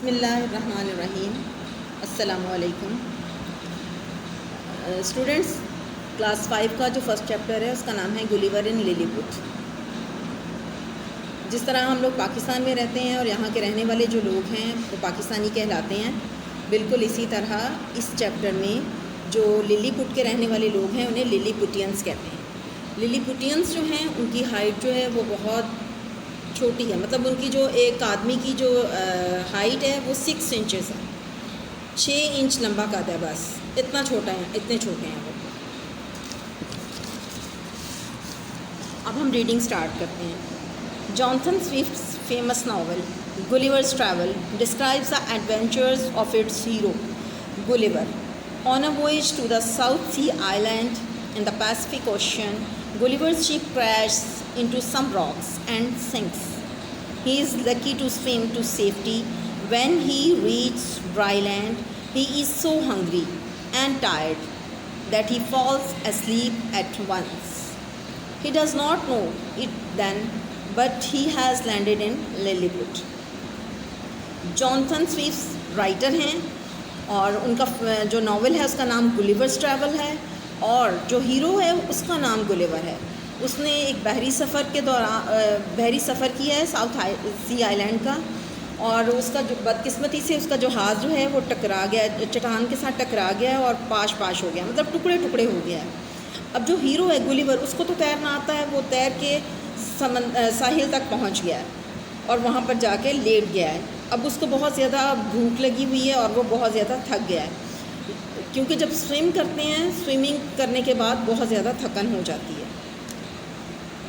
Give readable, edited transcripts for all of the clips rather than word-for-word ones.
बिस्मिल्लाहिर्रहमानिर्रहीम। अस्सलामुअलैकुम students. Class 5 का जो फर्स्ट चैप्टर है उसका नाम है गुलिवर इन लिलीपुट। जिस तरह हम लोग पाकिस्तान में रहते हैं और यहाँ के रहने वाले जो लोग हैं वो पाकिस्तानी कहलाते हैं, बिल्कुल इसी तरह इस चैप्टर में जो लिलीपुट के रहने वाले लोग हैं उन्हें लिलीपुटियंस कहते हैं। लिलीपुटियंस जो हैं उनकी हाइट जो है वो बहुत छोटी है, मतलब उनकी जो एक आदमी की जो हाइट है वो 6 इंचेस है, 6 इंच लंबा कद है, बस इतना छोटा है, इतने छोटे हैं वो। अब हम रीडिंग स्टार्ट करते हैं। Johnson Swift's famous novel Gulliver's travel describes the adventures of its hero Gulliver on a voyage to the South Sea island in the Pacific Ocean. Gulliver's ship crashes into some rocks and sinks. He is lucky to swim to safety. When he reaches dry land, he is so hungry and tired that he falls asleep at once. He does not know it then, but he has landed in Lilliput. Johnson Swift writer हैं और उनका जो novel है उसका नाम Gulliver's travel है और जो हीरो है उसका नाम गुलिवर है. उसने एक बहरी सफ़र किया है साउथ सी आइलैंड का, और उसका जो बदकिस्मती से उसका जो जहाज़ जो है वो टकरा गया, चट्टान के साथ टकरा गया और पाश हो गया, मतलब टुकड़े टुकड़े हो गया है. अब जो हीरो है गुलिवर, उसको तो तैरना आता है, वो तैर के साहिल तक पहुंच गया है और वहाँ पर जाके लेट गया है. अब उसको बहुत ज़्यादा भूख लगी हुई है और वो बहुत ज़्यादा थक गया है, क्योंकि जब स्विम करते हैं, स्विमिंग करने के बाद बहुत ज़्यादा थकन हो जाती है.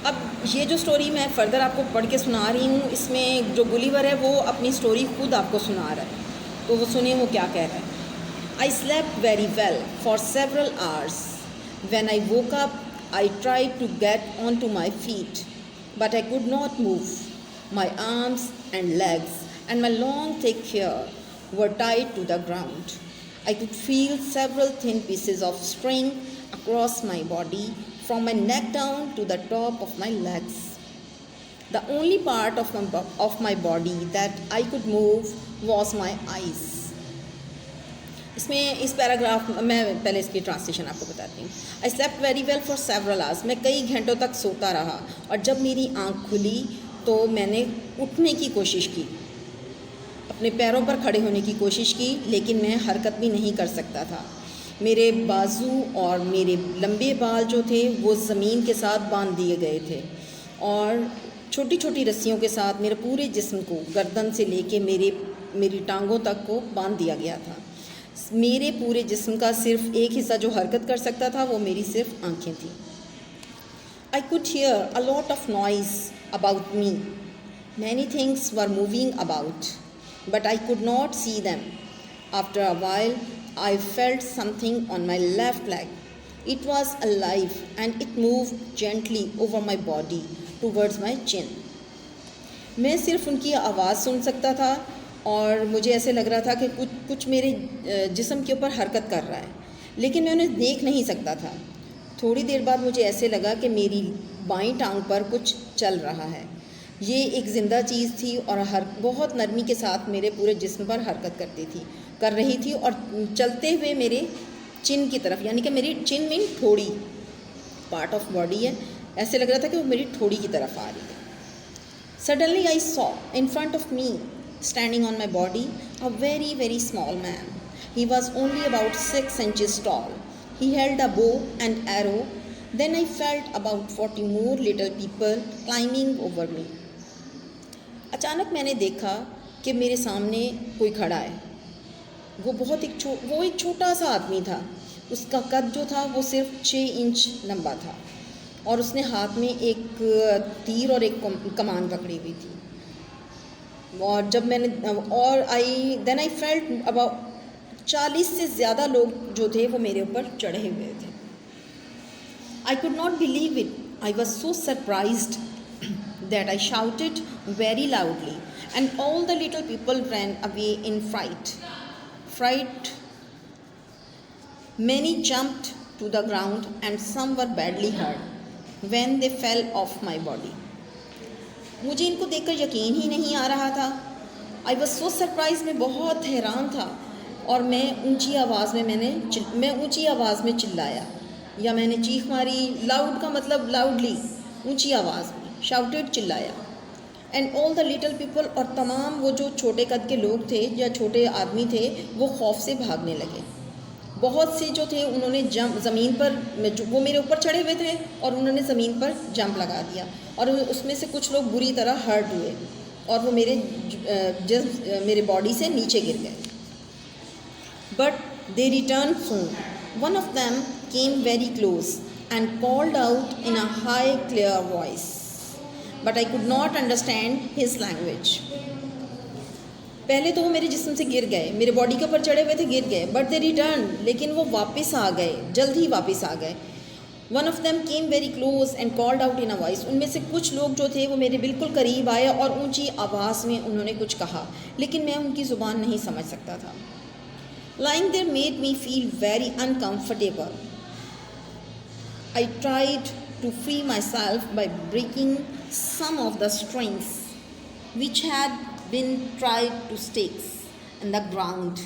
अब ये जो स्टोरी मैं फ़र्दर आपको पढ़ के सुना रही हूँ, इसमें जो गुलिवर है वो अपनी स्टोरी खुद आपको सुना रहा है, तो वो सुनिए वो क्या कह रहा है. I slept very well for several hours. When I woke up I tried to get on to my feet but I could not move. My arms and legs and my long thick hair were tied to the ground. I could feel several thin pieces of string across my body from my neck down to the top of my legs. The only part of my body that I could move was my eyes. इसमें इस paragraph मैं पहले इसकी translation आपको बताती हूँ. आई slept very well for several hours. मैं कई घंटों तक सोता रहा और जब मेरी आँख खुली तो मैंने उठने की कोशिश की, अपने पैरों पर खड़े होने की कोशिश की, लेकिन मैं हरकत भी नहीं कर सकता था. मेरे बाजू और मेरे लंबे बाल जो थे वो ज़मीन के साथ बांध दिए गए थे और छोटी छोटी रस्सियों के साथ मेरे पूरे जिस्म को गर्दन से लेके मेरी टांगों तक को बांध दिया गया था. मेरे पूरे जिस्म का सिर्फ एक हिस्सा जो हरकत कर सकता था वो मेरी सिर्फ आँखें थी. I could hear a lot of noise about me. Many things were moving about but I could not see them. After a while, I felt something on my left leg. It was alive and it moved gently over my body towards my chin. मैं सिर्फ उनकी आवाज़ सुन सकता था और मुझे ऐसे लग रहा था कि कुछ मेरे जिस्म के ऊपर हरकत कर रहा है, लेकिन मैं उन्हें देख नहीं सकता था. थोड़ी देर बाद मुझे ऐसे लगा कि मेरी बाईं टांग पर कुछ चल रहा है. ये एक ज़िंदा चीज़ थी और बहुत नरमी के साथ मेरे पूरे जिस्म पर हरकत कर रही थी और चलते हुए मेरे चिन की तरफ, यानी कि मेरी चिन मीन ठोड़ी, पार्ट ऑफ बॉडी है, ऐसे लग रहा था कि वो मेरी ठोड़ी की तरफ आ रही है. Suddenly I saw in front of me standing on my body a very very small man. He was only about 6 inches tall. He held a bow and arrow. Then I felt about 40 more little people climbing over me. अचानक मैंने देखा कि मेरे सामने कोई खड़ा है. वो एक छोटा सा आदमी था. उसका कद जो था वो सिर्फ 6 इंच लंबा था और उसने हाथ में एक तीर और एक कमान पकड़ी हुई थी. और जब मैंने देन आई फेल्ट अबाउट 40 से ज़्यादा लोग जो थे वो मेरे ऊपर चढ़े हुए थे. I could not believe it. I was so surprised that I shouted very loudly, and all the little people ran away in fright. Many jumped to the ground, and some were badly hurt when they fell off my body. मुझे इनको देखकर यकीन ही नहीं आ रहा था I was so surprise, मैं बहुत हैरान था। और मैं ऊंची आवाज़ में चिल्लाया, या मैंने चीख मारी। लाउड का मतलब लाउडली, ऊंची आवाज़ में, शाउटेड, चिल्लाया। And all the little people, और तमाम वो जो छोटे कद के लोग थे या छोटे आदमी थे, वो खौफ से भागने लगे। बहुत से जो थे उन्होंने ज़मीन पर, वो मेरे ऊपर चढ़े हुए थे और उन्होंने ज़मीन पर जंप लगा दिया, और उसमें से कुछ लोग बुरी तरह हर्ट हुए और वो मेरे बॉडी से नीचे गिर गए। But they return soon. One of them came very close and called out in a high clear voice, but I could not understand his language. पहले तो वो मेरे जिस्म से गिर गए, मेरे बॉडी के ऊपर चढ़े हुए थे, गिर गए। बट दे रिटर्न, लेकिन वो वापस आ गए, जल्द ही वापस आ गए। One of them came very close and called out in a voice. उनमें से कुछ लोग जो थे वो मेरे बिल्कुल करीब आए और ऊंची आवाज़ में उन्होंने कुछ कहा, लेकिन मैं उनकी ज़ुबान नहीं समझ सकता था। Lying there made me feel very uncomfortable. I tried to free myself by breaking some of the strings which had been tied to stakes in the ground.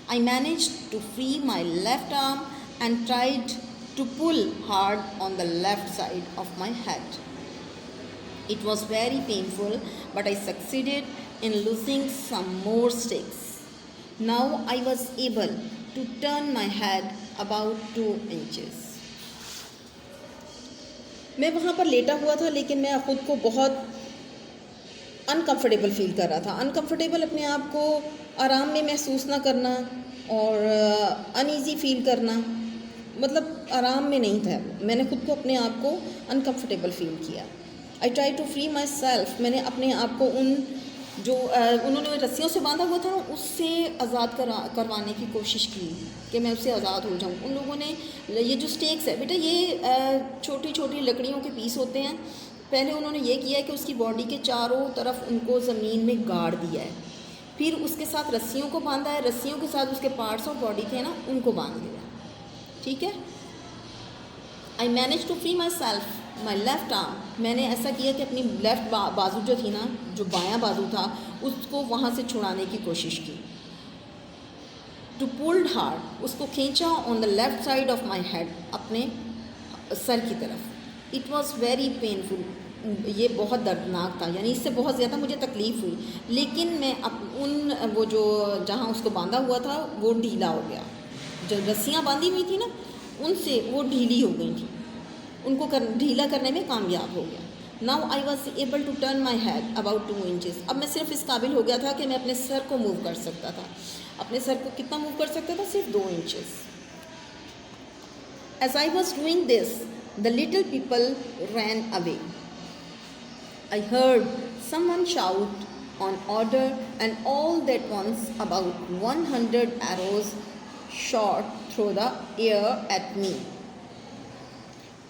I managed to free my left arm and tried to pull hard on the left side of my head. It was very painful, but I succeeded in losing some more stakes. Now I was able to turn my head about 2 inches. मैं वहाँ पर लेटा हुआ था, लेकिन मैं ख़ुद को बहुत अनकंफर्टेबल फील कर रहा था। अनकंफर्टेबल, अपने आप को आराम में महसूस ना करना और अनईज़ी फील करना, मतलब आराम में नहीं था। मैंने खुद को, अपने आप को अनकंफर्टेबल फील किया। I try to free my self. मैंने अपने आप को उन जो उन्होंने रस्सियों से बांधा हुआ था उससे आज़ाद करवाने की कोशिश की कि मैं उससे आज़ाद हो जाऊं। उन लोगों ने, ये जो स्टेक्स है बेटा, ये छोटी छोटी लकड़ियों के पीस होते हैं। पहले उन्होंने ये किया है कि उसकी बॉडी के चारों तरफ उनको ज़मीन में गाड़ दिया है, फिर उसके साथ रस्सियों को बांधा है, रस्सियों के साथ उसके पार्ट्स और बॉडी थे ना, उनको बांध दिया। ठीक है। I manage to free my self my left arm. मैंने ऐसा किया कि अपनी लेफ़्ट बाजू जो थी ना, जो बायां बाजू था, उसको वहाँ से छुड़ाने की कोशिश की। टू पुल्ड हार्ड, उसको खींचा on the left side of my head, अपने सर की तरफ। इट वॉज़ वेरी पेनफुल, ये बहुत दर्दनाक था, यानी इससे बहुत ज़्यादा मुझे तकलीफ़ हुई। लेकिन मैं वो जो जहाँ उसको बांधा हुआ था वो ढीला हो गया। जो रस्सियाँ बांधी हुई थी ना, उनसे वो ढीली हो गई थी, उनको ढीला करने में कामयाब हो गया। Now I was able to turn my head about 2 inches. अब मैं सिर्फ इस काबिल हो गया था कि मैं अपने सर को मूव कर सकता था। अपने सर को कितना मूव कर सकता था? सिर्फ 2 inches. As I was doing this, the little people ran away. I heard someone shout on order and all that once about 100 arrows shot through the air at me.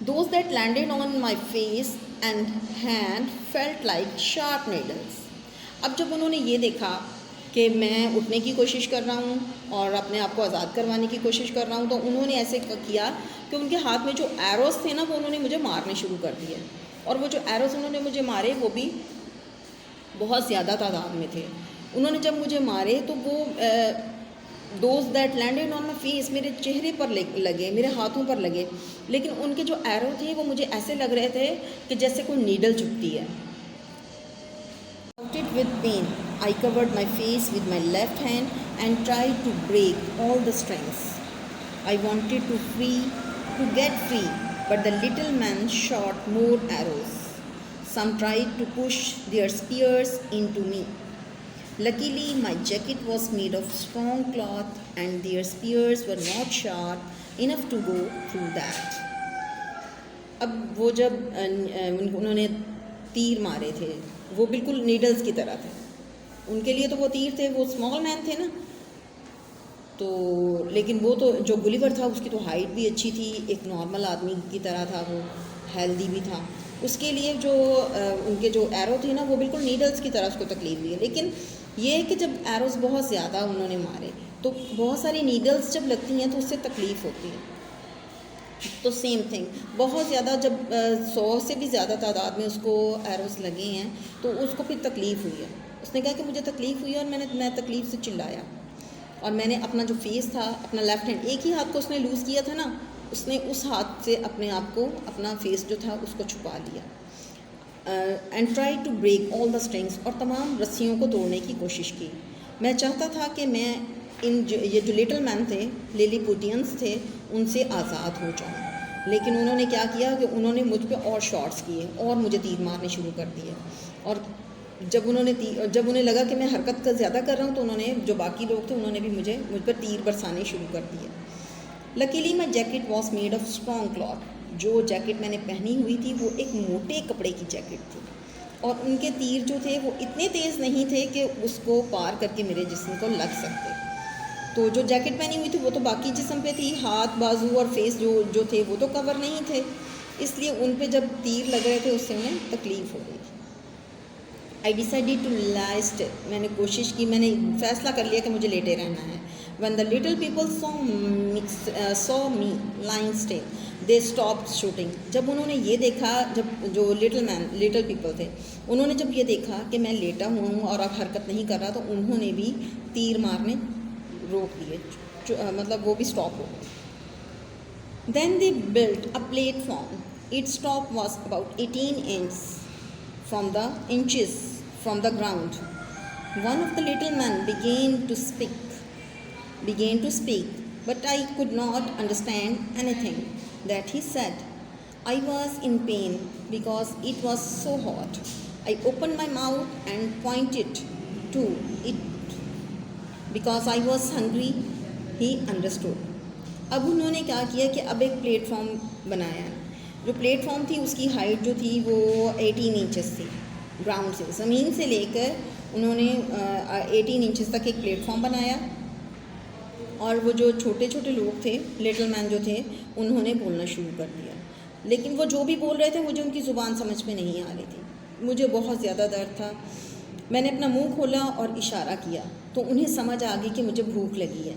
Those that landed on my face and hand felt like sharp needles. अब जब उन्होंने ये देखा कि मैं उठने की कोशिश कर रहा हूँ और अपने आप को आज़ाद करवाने की कोशिश कर रहा हूँ, तो उन्होंने ऐसे किया कि उनके हाथ में जो एरोस थे ना, वो उन्होंने मुझे मारने शुरू कर दिए। और वो जो एरोस उन्होंने मुझे मारे, वो भी बहुत ज़्यादा तादाद में थे। उन्होंने जब मुझे मारे तो वो those that landed on my face, मेरे चेहरे पर लगे, मेरे हाथों पर लगे, लेकिन उनके जो एरो थे वो मुझे ऐसे लग रहे थे कि जैसे कोई नीडल चुभती है। With pain I covered my face with my left hand and tried to break all the strings. I wanted to get free, but the little man shot more arrows. Some tried to push their spears into me. Luckily, my jacket was made of strong cloth and their spears were not sharp enough to go through that. अब वो जब उन्होंने तीर मारे थे, वो बिल्कुल needles की तरह थे। उनके लिए तो वो तीर थे, वो स्मॉल मैन थे ना, तो लेकिन वो तो जो गुलिवर था उसकी तो हाइट भी अच्छी थी, एक नॉर्मल आदमी की तरह था, वो हेल्दी भी था। उसके लिए जो उनके जो एरो थे ना, वो बिल्कुल नीडल्स की तरह उसको तकलीफ़ दी है। लेकिन ये है कि जब एरोस बहुत ज़्यादा उन्होंने मारे तो बहुत सारी नीडल्स जब लगती हैं तो उससे तकलीफ़ होती है। तो सेम थिंग, बहुत ज़्यादा जब 100 से भी ज़्यादा तादाद में उसको एरोस लगे हैं तो उसको फिर तकलीफ़ हुई है। उसने कहा कि मुझे तकलीफ़ हुई और मैं तकलीफ़ से चिल्लाया, और मैंने अपना जो फेस था, अपना लेफ़्ट हैंड, एक ही हाथ को उसने लूज़ किया था ना, उसने उस हाथ से अपने आप को, अपना फेस जो था उसको छुपा लिया। And try to break all the strings, और तमाम रस्सियों को तोड़ने की कोशिश की। मैं चाहता था कि मैं ये जो लिटिल मैन थे, लिलीपुटियंस थे, उनसे आज़ाद हो जाऊँ, लेकिन उन्होंने क्या किया कि उन्होंने मुझ पे और शॉट्स किए और मुझे तीर मारने शुरू कर दिए। और जब उन्हें लगा कि मैं हरकत का ज़्यादा कर रहा हूँ, तो उन्होंने, जो बाकी लोग थे, उन्होंने भी मुझ पर तीर बरसाने शुरू कर दिए। Luckily my jacket was made of strong cloth, जो जैकेट मैंने पहनी हुई थी वो एक मोटे कपड़े की जैकेट थी, और उनके तीर जो थे वो इतने तेज़ नहीं थे कि उसको पार करके मेरे जिस्म को लग सकते। तो जो जैकेट पहनी हुई थी वो तो बाकी जिस्म पे थी, हाथ, बाजू और फेस जो थे वो तो कवर नहीं थे, इसलिए उन पे जब तीर लग रहे थे उससे उन्हें तकलीफ़ हो रही थी। I decided to lie still, मैंने कोशिश की, मैंने फ़ैसला कर लिया कि मुझे लेटे रहना है। When the little people saw me lying still, they stopped shooting. जब उन्होंने ये देखा, जब जो लिटिल पीपल थे, उन्होंने जब ये देखा कि मैं लेटा हुआ हूँ और अब हरकत नहीं कर रहा, तो उन्होंने भी तीर मारने रोक दिए, मतलब वो भी स्टॉप हो गए। Then they built a platform. Its top was about 18 inches from the ground. One of the little men began to speak, but I could not understand anything that he said. I was in pain because it was so hot. I opened my mouth and pointed to it because I was hungry. He understood. अब उन्होंने क्या किया कि अब एक platform बनाया। जो platform थी उसकी हाइट जो थी वो 18 इंचेस थी, ग्राउंड से, ज़मीन से लेकर उन्होंने 18 इंचेस तक एक प्लेटफॉर्म बनाया। और वो जो छोटे छोटे लोग थे, लिटिल मैन जो थे, उन्होंने बोलना शुरू कर दिया, लेकिन वो जो भी बोल रहे थे मुझे उनकी ज़ुबान समझ में नहीं आ रही थी। मुझे बहुत ज़्यादा दर्द था। मैंने अपना मुंह खोला और इशारा किया, तो उन्हें समझ आ गई कि मुझे भूख लगी है।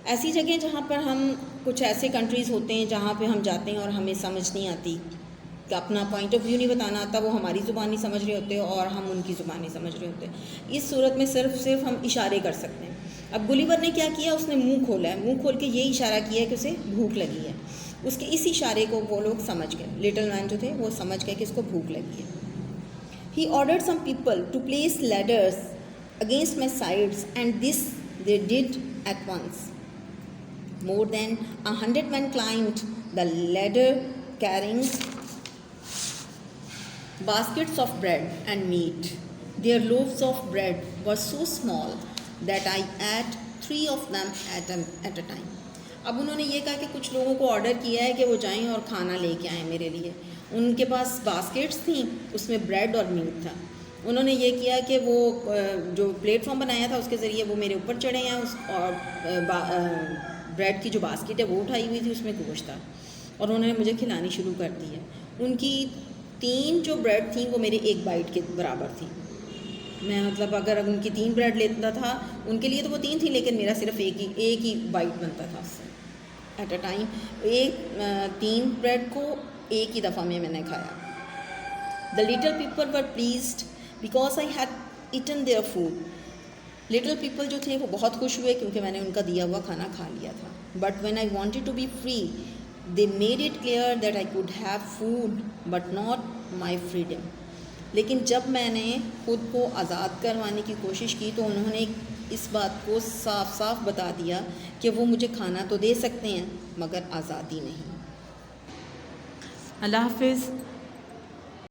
ऐसी जगह जहाँ पर हम, कुछ ऐसे कंट्रीज़ होते हैं जहाँ पे हम जाते हैं और हमें समझ नहीं आती, कि अपना पॉइंट ऑफ व्यू नहीं बताना आता, वो हमारी ज़ुबान नहीं समझ रहे होते और हम उनकी ज़ुबान नहीं समझ रहे होते। इस सूरत में सिर्फ हम इशारे कर सकते हैं। अब गुलिवर ने क्या किया, उसने मुंह खोला है, मुंह खोल के ये इशारा किया है कि उसे भूख लगी है। उसके इस इशारे को वो लोग समझ गए, लिटिल मैन जो थे वो समझ गए कि इसको भूख लगी है। He ordered some people to place ladders against my sides, and this they did at once. More than 100 men climbed the ladder carrying baskets of bread and meat. Their loaves of bread were so small that I ate 3 of them at a time. अब उन्होंने ये कहा कि कुछ लोगों को order किया है कि वो जाएं और खाना लेके आएँ मेरे लिए। उनके पास बास्केट्स थी, उसमें ब्रेड और मीट था। उन्होंने ये किया कि वो जो प्लेटफॉर्म बनाया था उसके ज़रिए वो मेरे ऊपर चढ़े हैं, और ब्रेड की जो बास्केट है वो उठाई हुई थी, उसमें गोश्त था, और उन्होंने मुझे खिलानी शुरू कर दी है। उनकी 3 जो ब्रेड थी वो मेरे 1 बाइट के बराबर थी। मैं मतलब अगर उनकी 3 ब्रेड लेता था, उनके लिए तो वो 3 थी, लेकिन मेरा सिर्फ एक ही बाइट बनता था उससे एट अ टाइम। 3 ब्रेड को एक ही दफ़ा में मैंने खाया। The little people were pleased because I had eaten their food. Little people जो थे वो बहुत खुश हुए क्योंकि मैंने उनका दिया हुआ खाना खा लिया था। But when I wanted to be free, they made it clear that I could have food but not my freedom. लेकिन जब मैंने खुद को आज़ाद करवाने की कोशिश की तो उन्होंने इस बात को साफ साफ बता दिया कि वो मुझे खाना तो दे सकते हैं मगर आज़ादी नहीं। अल्लाह हाफ़िज़।